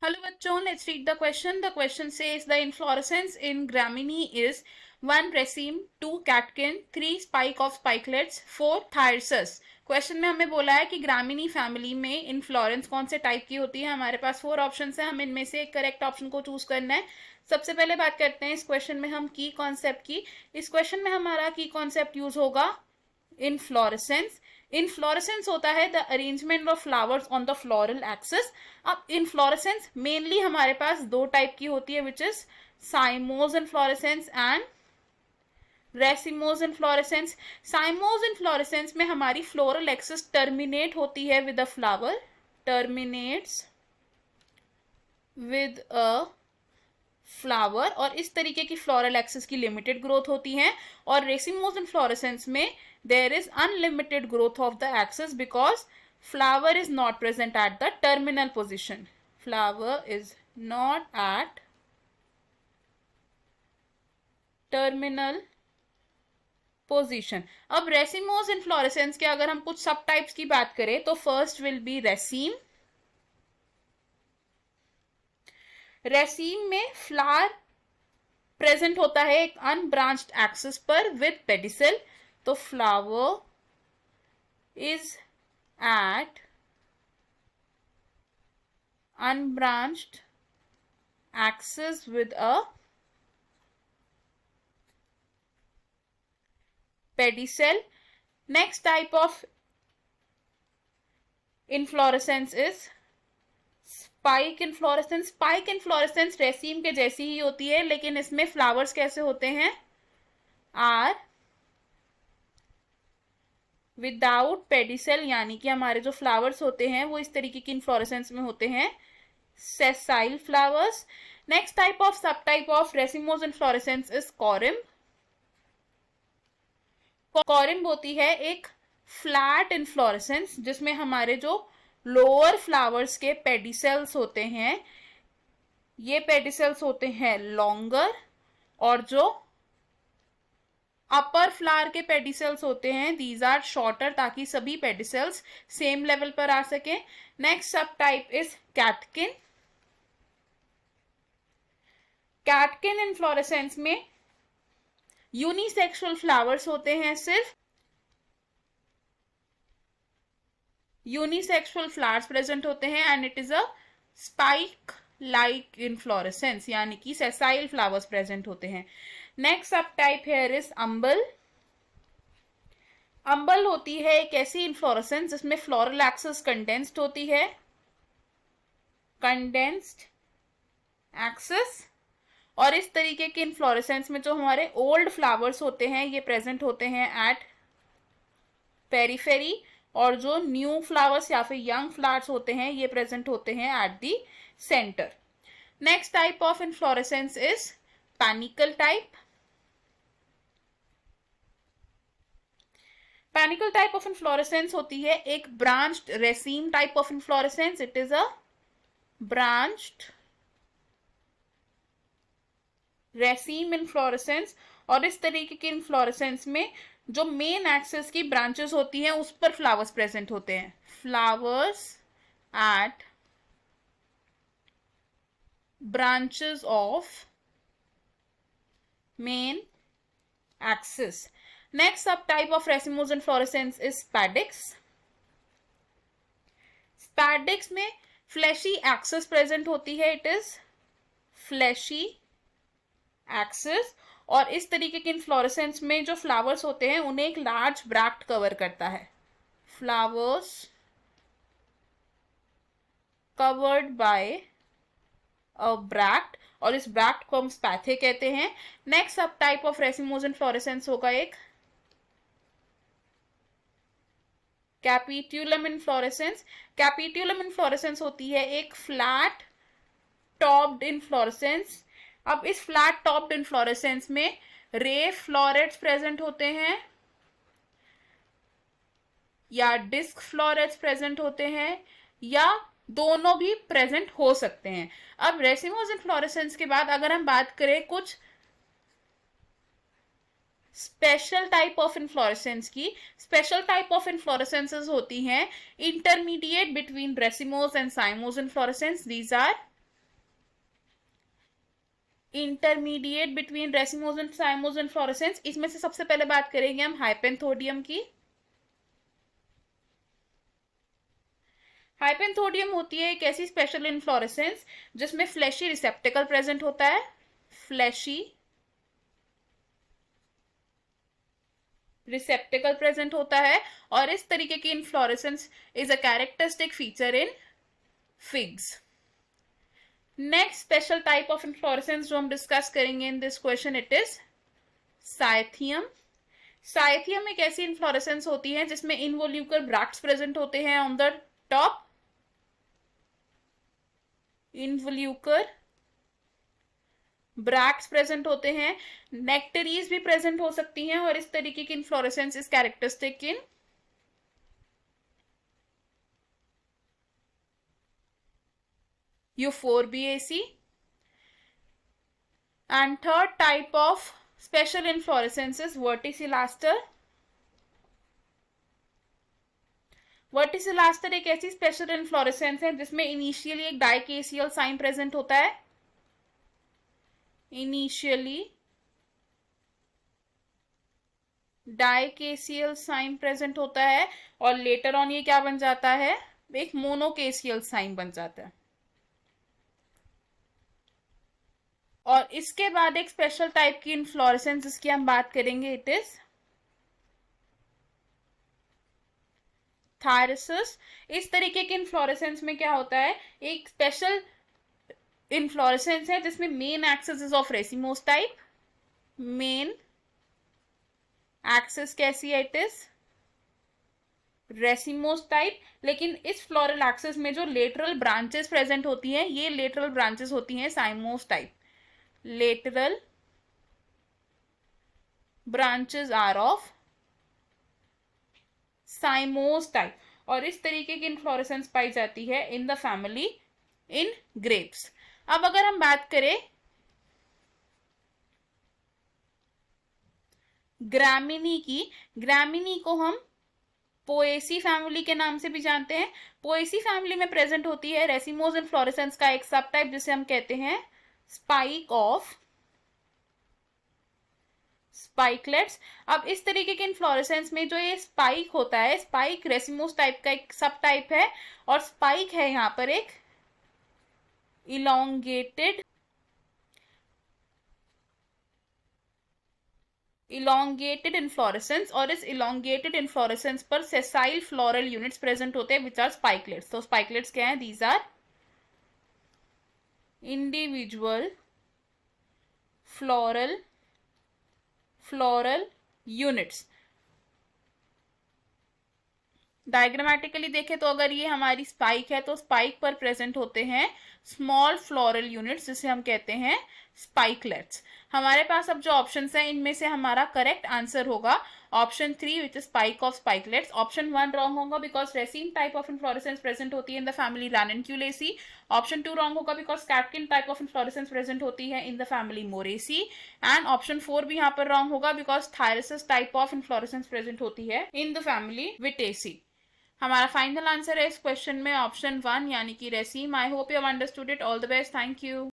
Hello bachon, let's read the question. The question says the inflorescence in Gramineae is 1 raceme, 2 catkin, 3 spike of spikelets, 4 thyrsus. Question में हमें बोला है कि ग्रामिनी family में इनफ्लोरेंस कौन से टाइप की होती है. हमारे पास 4 ऑप्शन है, हमें इनमें से एक करेक्ट ऑप्शन को चूज करना है. सबसे पहले बात करते हैं इस क्वेश्चन में हम की कॉन्सेप्ट की. इस क्वेश्चन में हमारा की कॉन्सेप्ट यूज होगा इनफ्लोरेसेंस. इनफ्लोरेसेंस होता है the arrangement of flowers on the floral axis. अब इनफ्लोरेसेंस मेनली हमारे पास दो टाइप की होती है, which is cymose inflorescence and racemose inflorescence. Cymose inflorescence में हमारी फ्लोरल एक्सिस टर्मिनेट होती है with a flower, terminates with a flower, और इस तरीके की फ्लोरल एक्सिस की लिमिटेड ग्रोथ होती है. और रेसिमोज इनफ्लोरेसेंस में there is unlimited growth of the axis because flower is not present at the terminal position. Flower is not at terminal position. अब रेसिमोज इनफ्लोरेसेंस के अगर हम कुछ सब टाइप्स की बात करें तो first will be raceme. Raceme में फ्लावर प्रेजेंट होता है एक अनब्रांच्ड एक्सिस पर विद पेडिसल. तो flower is at unbranched axis with a pedicel. Next type of inflorescence is spike inflorescence. Spike inflorescence raceme के जैसी ही होती है, लेकिन इसमें फ्लावर्स कैसे होते हैं, आर विदाउट पेडिसल, यानी कि हमारे जो फ्लावर्स होते हैं वो इस तरीके की इन्फ्लोरेसेंस में होते हैं, sessile flowers. Next type of subtype of racemose inflorescence is corymb. Corymb होती है एक फ्लैट इन्फ्लोरेसेंस जिसमें हमारे जो लोअर फ्लावर्स के पेडिसेल्स होते हैं, ये पेडिसेल्स होते हैं लॉन्गर, और जो अपर फ्लावर के पेडिसेल्स होते हैं दीज आर शॉर्टर, ताकि सभी पेडिसेल्स सेम लेवल पर आ सके. नेक्स्ट सब type is catkin. Catkin inflorescence में यूनिसेक्सुअल फ्लावर्स होते हैं, सिर्फ यूनिसेक्सुअल फ्लावर्स प्रेजेंट होते हैं, and it is a spike like inflorescence, यानी कि सेसाइल फ्लावर्स प्रेजेंट होते हैं. नेक्स्ट सब टाइप हेयर इज अम्बल. अम्बल होती है एक ऐसी इन्फ्लोरेसेंस जिसमें फ्लोरल एक्सिस कंडेंस्ड होती है, कंडेंस्ड एक्सिस, और इस तरीके के इन्फ्लोरेसेंस में जो हमारे ओल्ड फ्लावर्स होते हैं ये प्रेजेंट होते हैं एट पेरीफेरी, और जो न्यू फ्लावर्स या फिर यंग फ्लावर्स होते हैं ये प्रेजेंट होते हैं at the centre. Next type of inflorescence is panicle type. Panicle type of inflorescence होती है एक branched raceme type of inflorescence. It is a branched raceme inflorescence, और इस तरीके की इन्फ्लोरेसेंस में जो मेन एक्सिस की ब्रांचेस होती हैं उस पर फ्लावर्स प्रेजेंट होते हैं. Flowers at branches of main axis. Next subtype of racemose inflorescence is spadix. Spadix में फ्लैशी एक्सिस प्रेजेंट होती है. इट इज फ्लैशी एक्सिस, और इस तरीके के इन्फ्लोरेसेंस में जो फ्लावर्स होते हैं उन्हें एक लार्ज ब्रैक्ट कवर करता है. Flowers covered by a bract, और इस ब्रैक्ट को हम स्पैथे कहते हैं. Next subtype of racemose inflorescence होगा एक कैपिट्यूलम इन्फ्लोरेसेंस. कैपिट्यूलम इन्फ्लोरेसेंस होती है एक फ्लैट टॉप्ड इन्फ्लोरेसेंस. अब इस फ्लैट टॉप्ड इन्फ्लोरेसेंस में रे फ्लोरेट्स प्रेजेंट होते हैं या डिस्क फ्लोरेट्स प्रेजेंट होते हैं, या दोनों भी प्रेजेंट हो सकते हैं. अब रेसिमोज इन्फ्लोरेसेंस के बाद अगर हम बात करें कुछ स्पेशल टाइप ऑफ इन्फ्लोरेसेंस की, स्पेशल टाइप ऑफ इन्फ्लोरेसेंसेस होती हैं intermediate between racemose and cymose inflorescence. These are intermediate between racemose and cymose inflorescence, इसमें से सबसे पहले बात करेंगे हम हाइपेंथोडियम की। हाइपेंथोडियम होती है एक ऐसी स्पेशल इन्फ्लोरेसेंस जिसमें फ्लैशी रिसेप्टेकल प्रेजेंट होता है, फ्लैशी रिसेप्टेकल प्रेजेंट होता है, और इस तरीके की inflorescence is a characteristic feature in figs. Next special type of inflorescence जो हम डिस्कस करेंगे in this question, it is cyathium. Cyathium एक ऐसी इन्फ्लोरेसेंस होती है जिसमें इनवोल्यूकर ब्रैक्ट्स प्रेजेंट होते हैं on the top, involucre bracts present होते हैं, नेक्टरीज भी प्रेजेंट हो सकती हैं, और इस तरीके की inflorescence is characteristic in Euphorbiaceae. And third type of special inflorescence is verticillaster. Verticillaster एक ऐसी स्पेशल इन्फ्लोरेसेंस है जिसमें इनिशियली एक डाइकेसियल साइन प्रेजेंट होता है, इनिशियली डाइकेसियल साइन प्रेजेंट होता है, और लेटर ऑन ये क्या बन जाता है, एक मोनोकेसियल साइन बन जाता है। और इसके बाद एक स्पेशल टाइप की इन्फ्लोरेसेंस जिसकी हम बात करेंगे, इट इज थायरसिस। इस तरीके के इन्फ्लोरेसेंस में क्या होता है, एक स्पेशल इन्फ्लोरेसेंस है जिसमें main axis is of racemose type, main axis कैसी है, इट इज रेसिमोस टाइप, लेकिन इस फ्लोरल एक्सिस में जो लेटरल ब्रांचेस प्रेजेंट होती हैं, ये लेटरल ब्रांचेस होती हैं cymose type. Lateral branches are of cymose type, और इस तरीके की इन्फ्लोरेसेंस पाई जाती है in the family in grapes. अब अगर हम बात करें ग्रामिनी की, ग्रामिनी को हम पोएसी फैमिली के नाम से भी जानते हैं। पोएसी फैमिली में प्रेजेंट होती है रेसिमोस इन्फ्लोरेसेंस का एक सब टाइप जिसे हम कहते हैं स्पाइक ऑफ स्पाइकलेट्स। अब इस तरीके के इन्फ्लोरेसेंस में जो ये स्पाइक होता है, स्पाइक रेसिमोस टाइप का एक सब टाइप है, और स्पाइक है यहां पर एक इलोंगेटेड इन्फ्लोरेसेंस, और इस इलोंगेटेड इन्फ्लोरेसेंस पर सेसाइल फ्लोरल यूनिट्स प्रेजेंट होते हैं विच आर स्पाइकलेट्स। तो स्पाइकलेट्स क्या है, these are individual floral units. Diagrammatically देखें तो अगर ये हमारी स्पाइक है तो स्पाइक पर प्रेजेंट होते हैं स्मॉल फ्लोरल यूनिट्स जिसे हम कहते हैं स्पाइकलेट्स। हमारे पास अब जो ऑप्शंस हैं इनमें से हमारा करेक्ट आंसर होगा option 3 which is spike of spikelets. Option 1 wrong होगा because raceme type of inflorescence present होती है in the family Ranunculaceae. Option 2 wrong होगा because catkin type of inflorescence present होती है in the family Moraceae. And option 4 भी यहाँ पर wrong होगा because thyrsus type of inflorescence present होती है इन द फैमिली विटेसी। हमारा फाइनल आंसर है इस क्वेश्चन में ऑप्शन 1 यानी कि raceme. I hope you have understood it. All the best, thank you.